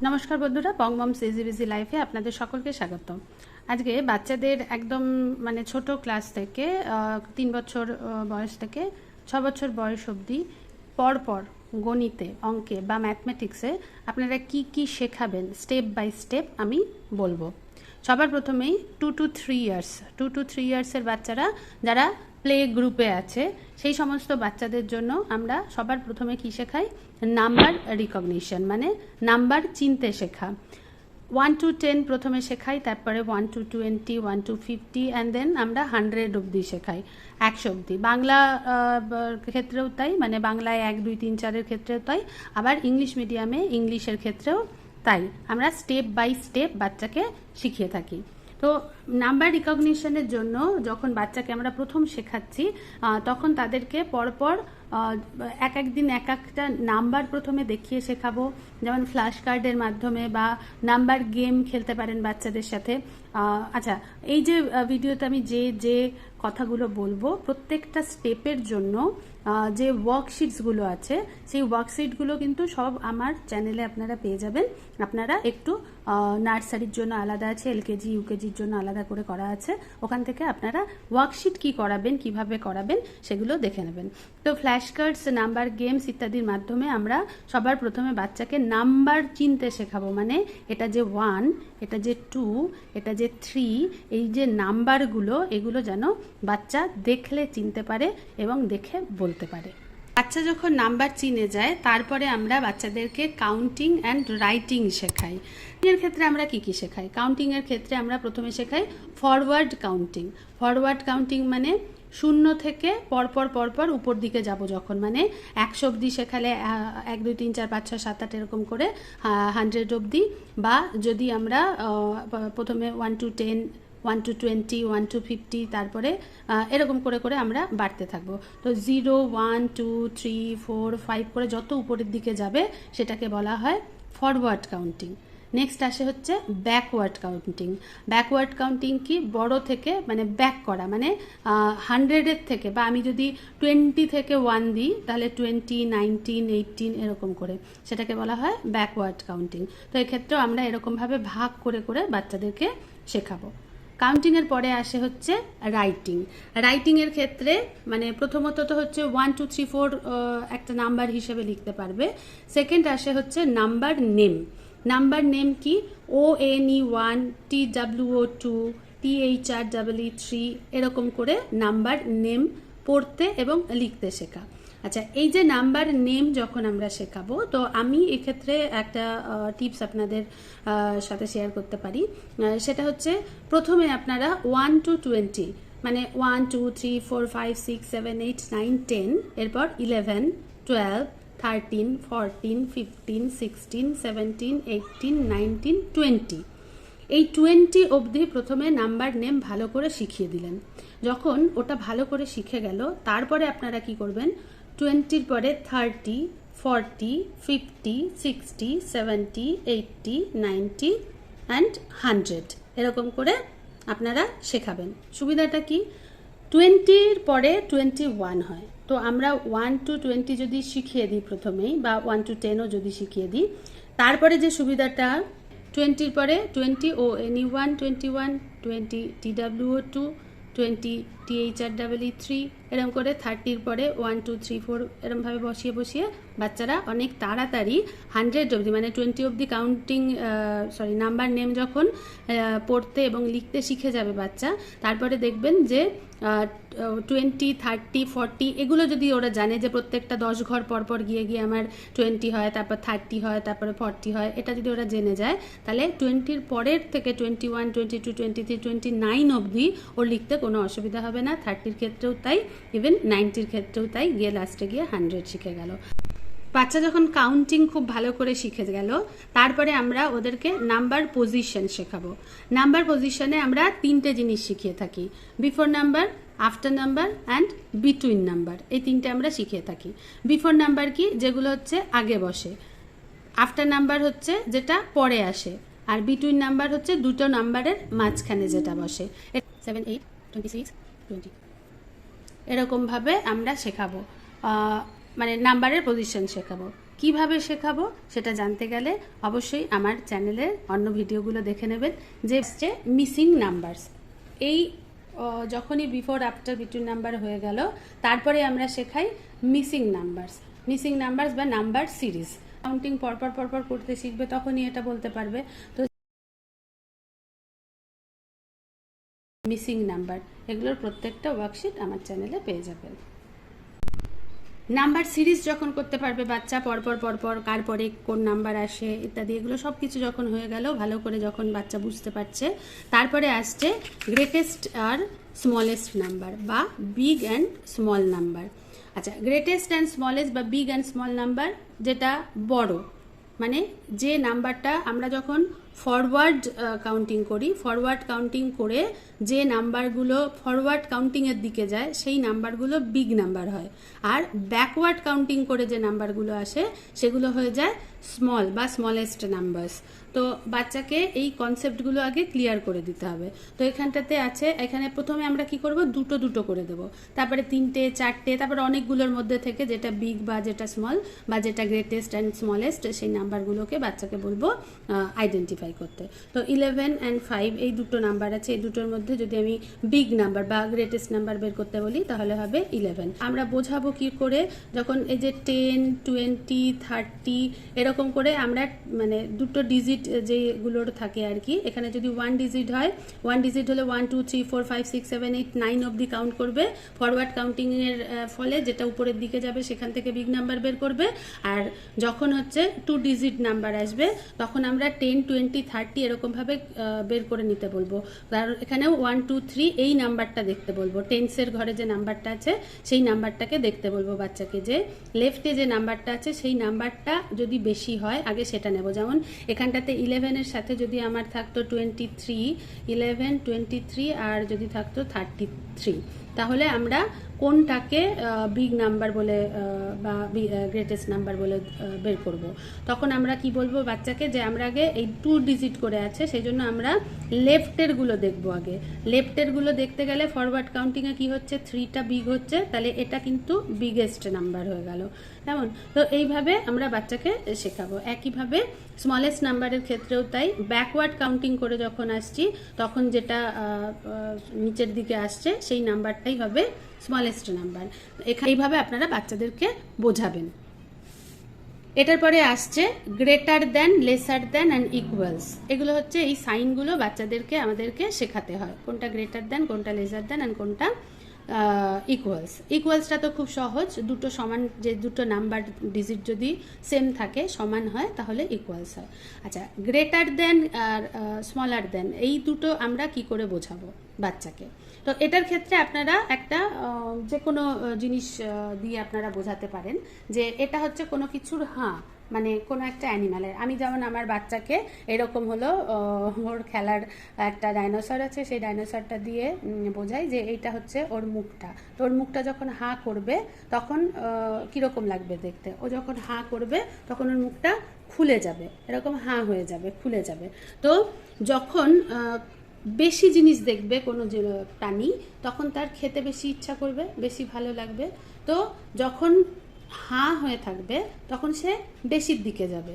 নমস্কার বন্ধুরা, বং moms easy busy লাইফে আপনাদের সকলকে স্বাগত। আজকে বাচ্চাদের একদম ছোট ক্লাস থেকে 3 বছর বয়স থেকে 6 বছর বয়স অবধি পরপর গণিতে, অঙ্কে বা ম্যাথমেটিক্সে আপনারা কি কি শেখাবেন স্টেপ বাই স্টেপ আমি বলবো। সবার প্রথমেই 2 to 3 ইয়ার্সের বাচ্চারা যারা প্লে গ্রুপে আছে সেই সমস্ত বাচ্চাদের জন্য আমরা সবার প্রথমে কি শেখাই, নাম্বার রিকগনিশন, মানে নাম্বার চিনতে শেখা। 1 to 10 প্রথমে শেখাই, তারপরে 1 to 20, 1 to 50 অ্যান্ড দেন আমরা 100 অবধি শেখাই, 100 অবধি। বাংলা ক্ষেত্রেও তাই, মানে বাংলায় 1, 2, 3, 4-এর ক্ষেত্রেও তাই, আবার ইংলিশ মিডিয়ামে ইংলিশের ক্ষেত্রেও তাই। আমরা স্টেপ বাই স্টেপ বাচ্চাকে শিখিয়ে থাকি। তো নাম্বার রিকগনিশনের জন্য যখন বাচ্চাকে আমরা প্রথম শেখাচ্ছি তখন তাদেরকে পরপর এক দিন এক একটা নাম্বার প্রথমে দেখিয়ে শেখাবো, যেমন ফ্ল্যাশ কার্ডের মাধ্যমে, বা নাম্বার গেম খেলতে পারেন বাচ্চাদের সাথে। আচ্ছা, এই যে ভিডিওতে আমি যে কথাগুলো বলবো প্রত্যেকটা স্টেপের জন্য যে ওয়ার্কশিটসগুলো আছে সেই ওয়ার্কশিটগুলো কিন্তু সব আমার চ্যানেলে আপনারা পেয়ে যাবেন। আপনারা একটু নার্সারির জন্য আলাদা আছে, এলকেজি ইউকেজির জন্য আলাদা করে করা আছে, ওখান থেকে আপনারা ওয়ার্কশিট কি করাবেন, কিভাবে করাবেন সেগুলো দেখে নেবেন। তো ফ্ল্যাশ কার্ডস, নাম্বার গেমস ইত্যাদির মাধ্যমে আমরা সবার প্রথমে বাচ্চাকে নাম্বার চিনতে শেখাবো, মানে এটা যে 1, এটা যে 2, এটা যে 3, এই যে নাম্বারগুলো এগুলো যেন বাচ্চা দেখলে চিনতে পারে এবং দেখে বলতে পারে। বাচ্চা যখন নাম্বার চিনে যায় তারপরে আমরা বাচ্চাদেরকে কাউন্টিং অ্যান্ড রাইটিং শেখাই। এর ক্ষেত্রে আমরা কি কি শেখাই? কাউন্টিং এর ক্ষেত্রে আমরা প্রথমে শেখাই ফরওয়ার্ড কাউন্টিং। ফরওয়ার্ড কাউন্টিং মানে 0 থেকে পরপর উপর দিকে যাব যখন, মানে 100 অবধি শেখালে 1, 2, 3, 4, 5, 6, 7, 8 এরকম করে 100 অবধি, বা যদি আমরা প্রথমে 1 to 10, 1 to 20, 1 to 50, তারপরে এরকম করে আমরা বাড়তে থাকবো। তো 0, 1, 2, 3, 4, 5 করে যত উপরের দিকে যাবে সেটাকে বলা হয় ফরওয়ার্ড কাউন্টিং। নেক্সট আসে হচ্ছে ব্যাকওয়ার্ড কাউন্টিং। ব্যাকওয়ার্ড কাউন্টিং কি, বড় থেকে মানে ব্যাক করা, মানে 100-এর থেকে, বা আমি যদি 20 থেকে 1 দিই তাহলে 20, 19, 18 এরকম করে, সেটাকে বলা হয় ব্যাকওয়ার্ড কাউন্টিং। তো এক্ষেত্রেও আমরা এরকমভাবে ভাগ করে বাচ্চাদেরকে শেখাবো। কাউন্টিংয়ের পরে আসে হচ্ছে রাইটিং। রাইটিংয়ের ক্ষেত্রে মানে প্রথমত তো হচ্ছে 1, 2, 3, 4 একটা নাম্বার হিসেবে লিখতে পারবে। সেকেন্ড আসে হচ্ছে নাম্বার নেম। নাম্বার নেম কি, ONE 1, TWO 2, THREE 3 এরকম করে নাম্বার নেম পড়তে এবং লিখতে শেখা। আচ্ছা, এই যে নাম্বার নেম যখন আমরা শেখাবো, তো আমি এক্ষেত্রে একটা টিপস আপনাদের সাথে শেয়ার করতে পারি। সেটা হচ্ছে প্রথমে আপনারা 1 to 20, মানে 1, 2, 3, 4, 5, 6, 7, 8, 9, 10, এরপর 11, 12, 13, 14, 15, 16, 17, 18, 19, 20, এই 20 অবধি প্রথমে নাম্বার নেম ভালো করে শিখিয়ে দিলেন। যখন ওটা ভালো করে শিখে গেল তারপরে আপনারা কি করবেন, 20-র পরে 30, 40, 50, 60, 70, 80, 90 অ্যান্ড 100 এরকম করে আপনারা শেখাবেন। সুবিধাটা কি, 20-র পরে 21 হয়, তো আমরা 1 to 20 যদি শিখিয়ে দিই প্রথমেই, বা 1 to 10ও যদি শিখিয়ে দিই, তারপরে যে সুবিধাটা 20-র পরে 20 ONE 1, 21, 20 TWO 2, 20 THREE 3 এরকম করে, 30-র পরে 1, 2, 3, 4 এরকমভাবে বসিয়ে বাচ্চারা অনেক তাড়াতাড়ি 100 অবধি, মানে 20 অবধি কাউন্টিং নাম্বার নেম যখন পড়তে এবং লিখতে শিখে যাবে বাচ্চা, তারপরে দেখবেন যে 20, 30, 40 এগুলো যদি ওরা জানে যে প্রত্যেকটা 10 ঘর পরপর গিয়ে আমার 20 হয়, তারপর 30 হয়, তারপরে 40 হয়, এটা যদি ওরা জেনে যায় তাহলে 20-র পরের থেকে 21, 22, 23, 29 অবধি ওর লিখতে কোনো অসুবিধা হবে না। 30-র ক্ষেত্রেও তাই, ইভেন 90-র ক্ষেত্রেও তাই, গিয়ে লাস্টে গিয়ে 100 শিখে গেল। বাচ্চা যখন কাউন্টিং খুব ভালো করে শিখে গেল তারপরে আমরা ওদেরকে নাম্বার পজিশন শেখাবো। নাম্বার পজিশনে আমরা 3টে জিনিস শিখিয়ে থাকি, before number, after number and between number, এই 3টে আমরা শিখিয়ে থাকি। বিফোর নাম্বার কি, যেগুলো হচ্ছে আগে বসে, আফটার নাম্বার হচ্ছে যেটা পরে আসে, আর বিটুইন নাম্বার হচ্ছে দুটো নাম্বারের মাঝখানে যেটা বসে। 7, 8, 26, 20 এরকমভাবে আমরা শেখাবো, মানে নাম্বারের পজিশন শেখাবো। কিভাবে শেখাবো সেটা জানতে গেলে অবশ্যই আমার চ্যানেলের অন্য ভিডিওগুলো দেখে নেবেন। যে হচ্ছে মিসিং নাম্বারস, এই যখনই বিফোর আফটার বিটুইন নাম্বার হয়ে গেল তারপরে আমরা শেখাই মিসিং নাম্বারস বা নাম্বার সিরিজ। কাউন্টিং পরপর করতে শিখবে তখনই এটা বলতে পারবে। তো মিসিং নাম্বার এগুলোর প্রত্যেকটা ওয়ার্কশিট আমার চ্যানেলে পেয়ে যাবেন। নাম্বার সিরিজ যখন করতে পারবে বাচ্চা পরপর কার পরে কোন নাম্বার আসে ইত্যাদি, এগুলো সব কিছু যখন হয়ে গেল ভালো করে, যখন বাচ্চা বুঝতে পারছে, তারপরে আসছে গ্রেটেস্ট আর স্মলেস্ট নাম্বার বা বিগ অ্যান্ড স্মল নাম্বার। আচ্ছা, গ্রেটেস্ট অ্যান্ড স্মলেস্ট বা বিগ অ্যান্ড স্মল নাম্বার যেটা বড়, মানে যে নাম্বারটা আমরা যখন ফরওয়ার্ড কাউন্টিং করি, ফরওয়ার্ড কাউন্টিং করে যে নাম্বারগুলো ফরওয়ার্ড কাউন্টিংয়ের দিকে যায় সেই নাম্বারগুলো বিগ নাম্বার হয়, আর ব্যাকওয়ার্ড কাউন্টিং করে যে নাম্বারগুলো আসে সেগুলো হয়ে যায় স্মল বা স্মলেস্ট নাম্বারস। তো বাচ্চাকে এই কনসেপ্টগুলো আগে ক্লিয়ার করে দিতে হবে। তো এখানটাতে আছে, এখানে প্রথমে আমরা কি করব, দুটো করে দেব, তারপরে 3টে 4টে, তারপরে অনেকগুলোর মধ্যে থেকে যেটা বিগ বা যেটা স্মল বা যেটা গ্রেটেস্ট অ্যান্ড স্মলেস্ট সেই নাম্বারগুলোকে বাচ্চাকে বলবো আইডেন্টিফাই করতে। তো 11 and 5 এই দুটো নাম্বার আছে, এই দুটোর মধ্যে যদি আমি বিগ নাম্বার বা গ্রেটেস্ট নাম্বার বের করতে বলি তাহলে হবে 11। আমরা বোঝাবো কি করে, যখন এই যে 10, 20, 30 এরকম করে আমরা মানে দুটো ডিজিট যেগুলোর থাকে আর কি, এখানে যদি 1 ডিজিট হয়, 1 ডিজিট হলে 1 2 3 4 5 6 7 8 9 অবধি কাউন্ট করবে। ফরওয়ার্ড কাউন্টিং এর ফলে যেটা উপরের দিকে যাবে সেখান থেকে বিগ নাম্বার বের করবে। আর যখন হচ্ছে 2 ডিজিট নাম্বার আসবে তখন আমরা 10 20 30 এরকমভাবে বের করে নিতে বলবো। কারণ এখানেও 1 2 3 এই নাম্বারটা দেখতে বলবো, টেন্সের ঘরে যে নাম্বারটা আছে সেই নাম্বারটাকে দেখতে বলবো বাচ্চাকে, যে লেফটে যে নাম্বারটা আছে সেই নাম্বারটা যদি বেশি হয় আগে সেটা নেব। যেমন এখানটাতে 11 এর সাথে যদি আমার থাকতো 23, 11 23 আর যদি থাকতো 33, তাহলে আমরা কোনটাকে বিগ নাম্বার বলে বা গ্রেটেস্ট নাম্বার বলে বের করব। তখন আমরা কি বলবো বাচ্চাকে, যে আমরা আগে এই 2 ডিজিট করে আছে সেই জন্য আমরা লেফটেরগুলো দেখবো আগে। লেফটেরগুলো দেখতে গেলে ফরওয়ার্ড কাউন্টিংয়ে কি হচ্ছে, 3টা বিগ হচ্ছে, তাহলে এটা কিন্তু বিগেস্ট নাম্বার হয়ে গেল, তেমন। তো এইভাবে আমরা বাচ্চাকে শেখাবো। একইভাবে স্মলেস্ট নাম্বারের ক্ষেত্রেও তাই, ব্যাকওয়ার্ড কাউন্টিং করে যখন আসছি তখন যেটা নিচের দিকে আসছে সেই নাম্বারটাই হবে স্মলেস্ট নাম্বার। এইভাবে আপনারা বাচ্চাদেরকে বোঝাবেন। এটার পরে আসছে greater than, laser then and equals. এগুলো হচ্ছে এই সাইনগুলো বাচ্চাদেরকে আমাদেরকে শেখাতে হয়, কোনটা গ্রেটার দেন, কোনটা লেসার দেন অ্যান্ড কোনটা ইকুয়ালসটা তো খুব সহজ, দুটো সমান, যে দুটো নাম্বার ডিজিট যদি সেম থাকে সমান হয় তাহলে ইকুয়ালস হয়। আচ্ছা, গ্রেটার দেন আর স্মলার দেন এই দুটো আমরা কি করে বোঝাবো বাচ্চাকে। তো এটার ক্ষেত্রে আপনারা একটা যে কোনো জিনিস দিয়ে আপনারা বোঝাতে পারেন, যে এটা হচ্ছে কোনো কিছুর মানে কোনো একটা অ্যানিমালের। আমি যেমন আমার বাচ্চাকে এরকম হলো, ওর খেলার একটা ডাইনোসর আছে, সেই ডাইনোসরটা দিয়ে বোঝাই যে এইটা হচ্ছে ওর মুখটা। তো ওর মুখটা যখন করবে তখন কীরকম লাগবে দেখতে, ও যখন করবে তখন ওর মুখটা খুলে যাবে, এরকম হয়ে যাবে, খুলে যাবে। তো যখন বেশি জিনিস দেখবে কোনো প্রাণী তখন তার খেতে বেশি ইচ্ছা করবে, বেশি ভালো লাগবে। তো যখন হয়ে থাকবে তখন সে বেশির দিকে যাবে।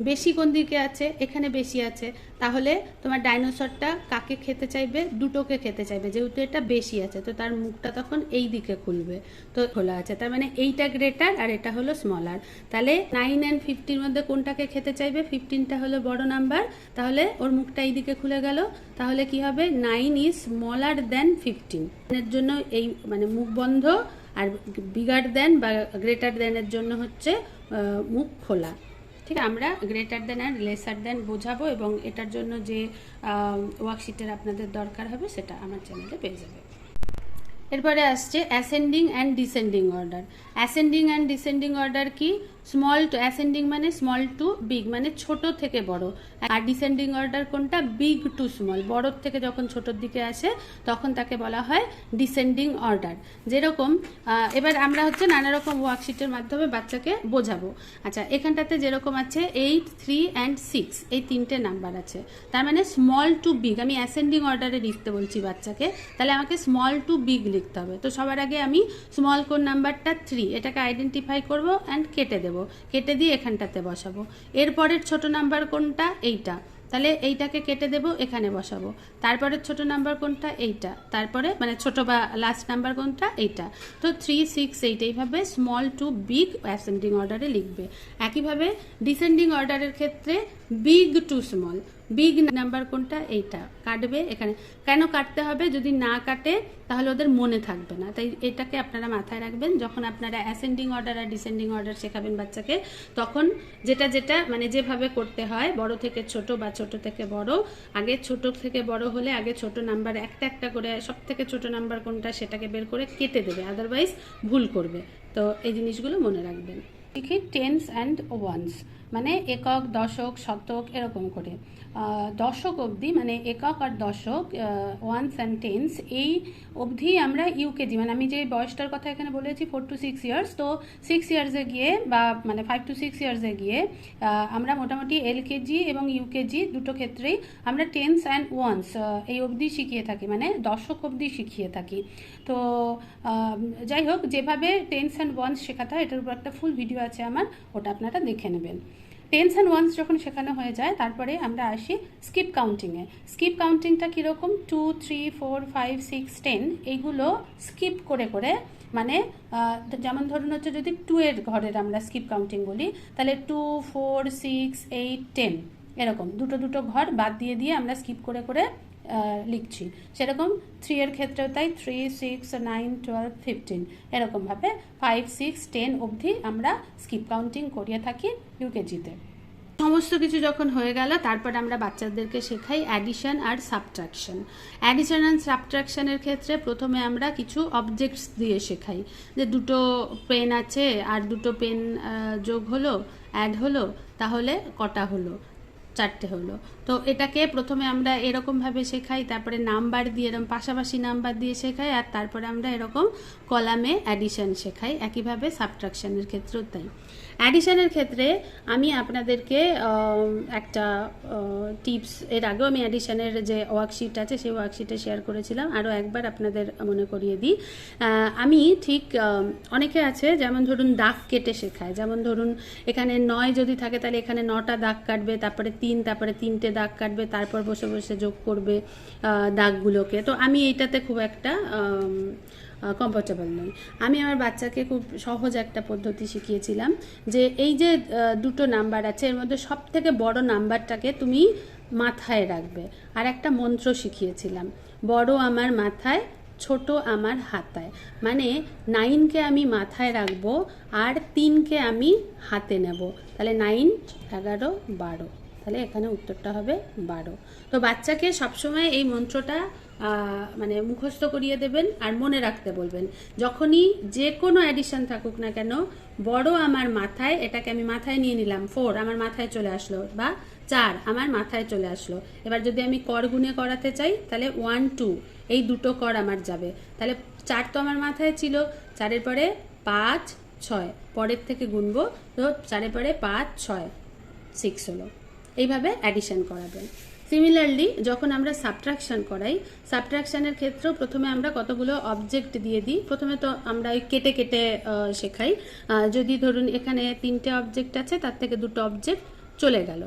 বেশি কোন দিকে আছে, এখানে বেশি আছে, তাহলে তোমার ডাইনোসরটা কাকে খেতে চাইবে, দুটোকে খেতে চাইবে, যেহেতু এটা বেশি আছে তো তার মুখটা তখন এই দিকে খুলবে, তো খোলা আছে, তার মানে এইটা গ্রেটার আর এটা হলো স্মলার। তাহলে 9 and 50 মধ্যে কোনটাকে খেতে চাইবে, 15টা হলো বড় নাম্বার, তাহলে ওর মুখটা এই দিকে খুলে গেল, তাহলে কি হবে, 9 ইজ স্মলার দেন 15। এর জন্য এই মানে মুখ বন্ধ, আর বিগার দেন বা গ্রেটার দেনের জন্য হচ্ছে মুখ খোলা। ঠিক আছে, আমরা গ্রেটার দেন আর লেসার দেন বোঝাবো, এবং এটার জন্য যে ওয়ার্কশিটের আপনাদের দরকার হবে সেটা আমার চ্যানেলে পেয়ে যাবে। এরপরে আসছে ascending and descending order. Ascending and descending order কি, স্মল টু, অ্যাসেন্ডিং মানে স্মল টু বিগ, মানে ছোট থেকে বড়, আর ডিসেন্ডিং অর্ডার কোনটা, বিগ টু স্মল, বড়র থেকে যখন ছোটোর দিকে আসে তখন তাকে বলা হয় ডিসেন্ডিং অর্ডার। যেরকম এবার আমরা হচ্ছে নানা রকম ওয়ার্কশিটের মাধ্যমে বাচ্চাকে বোঝাবো। আচ্ছা, এখানটাতে যেরকম আছে 8, 3 and 6 এই 3টে নাম্বার আছে, তার মানে স্মল টু বিগ আমি অ্যাসেন্ডিং অর্ডারে লিখতে বলছি বাচ্চাকে, তাহলে আমাকে স্মল টু বিগ লিখতে হবে। তো সবার আগে আমি স্মল কোড নাম্বারটা 3 এটাকে আইডেন্টিফাই করব অ্যান্ড কেটে দেব, কেটে দিয়ে এখানটাতে বসাবো। এরপরের ছোট নাম্বার কোনটা? এইটা, তাহলে এইটাকে কেটে দেব, এখানে বসাবো। তারপরে ছোট নাম্বার কোনটা? এইটা। তারপরে মানে ছোট বা লাস্ট নাম্বার কোনটা? এইটা। তো 3, 6, 8 এইভাবে স্মল টু বিগ অ্যাসেন্ডিং অর্ডারে লিখবে। একইভাবে ডিসেন্ডিং অর্ডারের ক্ষেত্রে big to small. Big number কোনটা? এইটা। কাটবে এখানে। কেন কাটতে হবে? যদি না কাটে তাহলে ওদের মনে থাকবে না, তাই এটাকে আপনারা মাথায় রাখবেন। যখন আপনারা অ্যাসেন্ডিং অর্ডার আর ডিসেন্ডিং অর্ডার শেখাবেন বাচ্চাকে, তখন যেটা যেটা মানে যেভাবে করতে হয়, বড় থেকে ছোট বা ছোট থেকে বড়, আগে ছোট থেকে বড় হলে আগে ছোট নাম্বার একটা একটা করে, সব থেকে ছোট নাম্বার কোনটা সেটাকে বের করে কেটে দেবে, আদারওয়াইজ ভুল করবে। তো এই জিনিসগুলো মনে রাখবেন। লিখি টেন্স অ্যান্ড ওয়ান্স, মানে একক, দশক, শতক, এরকম করে। দশক অবধি মানে একক আর দশক, ওয়ান্স অ্যান্ড টেন্স, এই অবধি আমরা ইউকেজি, মানে আমি যে বয়সটার কথা এখানে বলেছি 4 to 6 ইয়ার্স, তো 6 ইয়ার্সে গিয়ে বা মানে 5 to 6 ইয়ার্সে গিয়ে আমরা মোটামুটি এলকেজি এবং ইউকেজি দুটো ক্ষেত্রেই আমরা টেন্স অ্যান্ড ওয়ান্স এই অবধি শিখিয়ে থাকি, মানে দশক অবধি শিখিয়ে থাকি। তো যাই হোক, যেভাবে টেন্স অ্যান্ড ওয়ান্স শেখাতে হয় এটার উপর একটা ফুল ভিডিও আছে আমার, ওটা আপনারা দেখে নেবেন। টেন্স অ্যান্ড ওয়ান্স যখন শেখানো হয়ে যায়, তারপরে আমরা আসি স্কিপ কাউন্টিংয়ে। স্কিপ কাউন্টিংটা কীরকম? 2, 3, 4, 5, 6, 10 এইগুলো স্কিপ করে করে, মানে যেমন ধরুন হচ্ছে যদি 2 এর ঘরের আমরা স্কিপ কাউন্টিং বলি, তাহলে 2, 4, 6, 8, 10 এরকম দুটো দুটো ঘর বাদ দিয়ে দিয়ে আমরা স্কিপ করে করে লিখছি। সেরকম 3 এর ক্ষেত্রেও তাই, 3, 6, 9, 12, 15 এরকমভাবে 5, 6, 10 অবধি আমরা স্কিপ কাউন্টিং করিয়ে থাকি ইউকেজিতে। সমস্ত কিছু যখন হয়ে গেল, তারপর আমরা বাচ্চাদেরকে শেখাই অ্যাডিশন আর সাবট্রাকশন। অ্যাডিশন আর সাবট্রাকশনের ক্ষেত্রে প্রথমে আমরা কিছু অবজেক্টস দিয়ে শেখাই, যে দুটো পেন আছে আর দুটো পেন যোগ হলো, অ্যাড হলো, তাহলে কটা হলো? 4টে হলো। তো এটাকে প্রথমে আমরা এরকমভাবে শেখাই, তারপরে নাম্বার দিয়ে এরকম পাশাপাশি নাম্বার দিয়ে শেখাই, আর তারপরে আমরা এরকম কলামে অ্যাডিশন শেখাই। একইভাবে সাবট্রাকশনের ক্ষেত্রেও তাই। অ্যাডিশনের ক্ষেত্রে আমি আপনাদেরকে একটা টিপস, এর আগেও আমি অ্যাডিশনের যে ওয়ার্কশিট আছে সেই ওয়ার্কশিটে শেয়ার করেছিলাম, আরও একবার আপনাদের মনে করিয়ে দিই। আমি ঠিক অনেকে আছে যেমন ধরুন দাগ কেটে শেখায়, যেমন ধরুন এখানে 9 যদি থাকে তাহলে এখানে 9টা দাগ কাটবে, তারপরে 3, তারপরে 3টে দাগ কাটবে, তারপর বসে বসে যোগ করবে দাগগুলোকে। তো আমি এইটাতে খুব একটা কমফোর্টেবল নই। আমি আমার বাচ্চাকে খুব সহজ একটা পদ্ধতি শিখিয়েছিলাম, যে এই যে দুটো নাম্বার আছে এর মধ্যে সব থেকে বড় নাম্বারটাকে তুমি মাথায় রাখবে। আর একটা মন্ত্র শিখিয়েছিলাম, বড় আমার মাথায়, ছোট আমার হাতায়। মানে 9কে আমি মাথায় রাখবো আর 3কে আমি হাতে নেব, তাহলে 9, 11, 12, তাহলে এখানে উত্তরটা হবে 12। তো বাচ্চাকে সবসময় এই মন্ত্রটা মানে মুখস্থ করিয়ে দেবেন আর মনে রাখতে বলবেন। যখনই যে কোনো অ্যাডিশন থাকুক না কেন, বড় আমার মাথায়, এটাকে আমি মাথায় নিয়ে নিলাম, 4 আমার মাথায় চলে আসলো, বা 4 আমার মাথায় চলে আসলো। এবার যদি আমি কর গুণে করাতে চাই, তাহলে 1, 2 এই দুটো কর আমার যাবে, তাহলে 4 তো আমার মাথায় ছিল, 4-এর পরে 5, 6 পরের থেকে গুনবো, তো 4-এর পরে 5, 6, 6 হলো। এইভাবে অ্যাডিশন করাবেন। সিমিলারলি যখন আমরা সাবট্রাকশন করাই, সাবট্রাকশনের ক্ষেত্রেও প্রথমে আমরা কতগুলো অবজেক্ট দিয়ে দিই। প্রথমে তো আমরা ওই কেটে কেটে শেখাই। যদি ধরুন এখানে 3টে অবজেক্ট আছে, তার থেকে 2টো অবজেক্ট চলে গেল,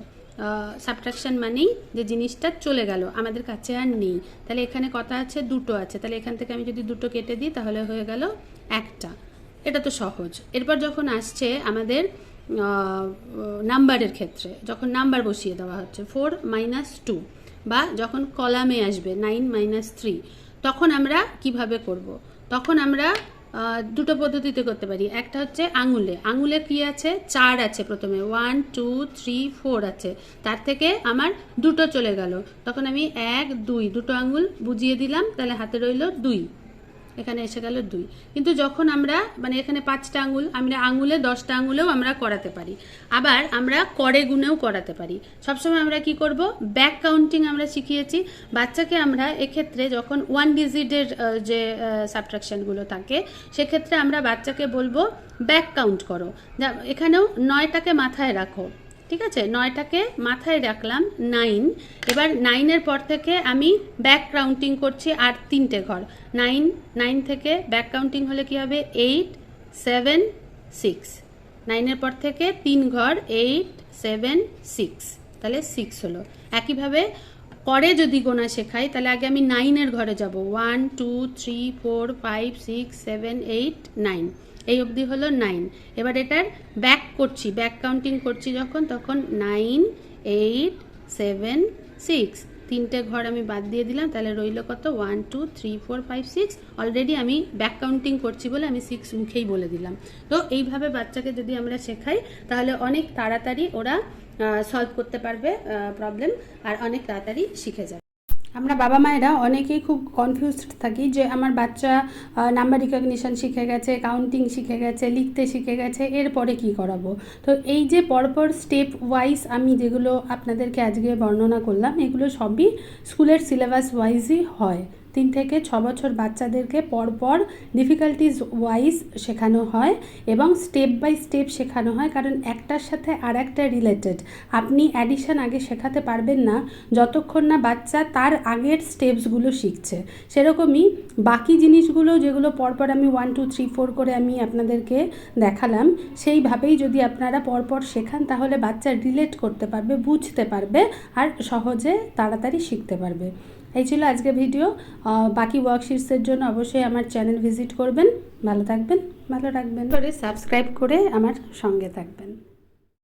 সাবট্রাকশন মানেই যে জিনিসটা চলে গেল, আমাদের কাছে আর নেই। তাহলে এখানে কত আছে? 2টো আছে, তাহলে এখান থেকে আমি যদি 2টো কেটে দিই তাহলে হয়ে গেল 1টা। এটা তো সহজ। এরপর যখন আসছে আমাদের নাম্বারের ক্ষেত্রে, যখন নাম্বার বসিয়ে দেওয়া হচ্ছে 4 - 2, বা যখন কলামে আসবে 9 - 3, তখন আমরা কিভাবে করব? তখন আমরা দুটো পদ্ধতিতে করতে পারি। একটা হচ্ছে আঙুলে। আঙুলে কি আছে? 4 আছে, প্রথমে 1, 2, 3, 4 আছে, তার থেকে আমার 2টো চলে গেল, তখন আমি 1, 2 দুটো আঙুল বুঝিয়ে দিলাম, তাহলে হাতে রইল 2, এখানে এসে গেল 2। কিন্তু যখন আমরা মানে এখানে 5টা আঙুল, আমরা আঙুলে 10টা আঙুলেও আমরা করাতে পারি, আবার আমরা করে গুণেও করাতে পারি। সবসময় আমরা কি করব? ব্যাক কাউন্টিং আমরা শিখিয়েছি বাচ্চাকে। আমরা এক্ষেত্রে যখন 1 ডিজিটের যে সাবট্রাকশনগুলো থাকে, সেক্ষেত্রে আমরা বাচ্চাকে বলবো ব্যাক কাউন্ট করো। এখানেও 9টাকে মাথায় রাখো, ঠিক আছে, 9টাকে মাথায় রাখলাম 9। এবার 9-এর পর থেকে আমি ব্যাক কাউন্টিং করছি আর 3টে ঘর। 9 থেকে ব্যাক কাউন্টিং হলে কি হবে 8 7 6। 9-এর পর থেকে 3 ঘর 8 7 6, তাহলে 6 হলো। একইভাবে পরে যদি গোনা শেখাই তাহলে আগে আমি 9-এর ঘরে যাব, 1 2 3 4 5 6 7 8 9, এই অবধি হলো 9। এবার এটার ব্যাক করছি, ব্যাক কাউন্টিং করছি যখন, তখন 9 8 7 6, 3টে ঘর আমি বাদ দিয়ে দিলাম, তাহলে রইল কত 1 2 3 4 5 6। অলরেডি আমি ব্যাক কাউন্টিং করছি বলে আমি 6 মুখেই বলে দিলাম। তো এইভাবে বাচ্চাকে যদি আমরা শেখাই তাহলে অনেক তাড়াতাড়ি ওরা সলভ করতে পারবে প্রবলেম, আর অনেক তাড়াতাড়ি শিখে যাবে। আমরা বাবা মায়েরা অনেকেই খুব কনফিউজড থাকি যে আমার বাচ্চা নাম্বার রিকগনিশন শিখে গেছে, কাউন্টিং শিখে গেছে, লিখতে শিখে গেছে, এরপরে কি করাবো। তো এই যে পরপর স্টেপ ওয়াইজ আমি যেগুলো আপনাদেরকে আজকে বর্ণনা করলাম, এগুলো সবই স্কুলের সিলেবাস ওয়াইজই হয়। 3 থেকে 6 বছর বাচ্চাদেরকে পরপর ডিফিকাল্টিজ ওয়াইজ শেখানো হয় এবং স্টেপ বাই স্টেপ শেখানো হয়, কারণ একটার সাথে আর একটা রিলেটেড। আপনি অ্যাডিশন আগে শেখাতে পারবেন না যতক্ষণ না বাচ্চা তার আগের স্টেপসগুলো শিখছে। সেরকমই বাকি জিনিসগুলো যেগুলো পরপর আমি 1 2 3 4 করে আমি আপনাদেরকে দেখালাম, সেইভাবেই যদি আপনারা পরপর শেখান তাহলে বাচ্চা রিলেট করতে পারবে, বুঝতে পারবে আর সহজে তাড়াতাড়ি শিখতে পারবে। এই ছিল আজকে ভিডিও। বাকি ওয়ার্কশিটসের জন্য অবশ্যই আমার চ্যানেল ভিজিট করবেন। ভালো থাকবেন, ভালো রাখবেন, করে সাবস্ক্রাইব করে আমার সঙ্গে থাকবেন।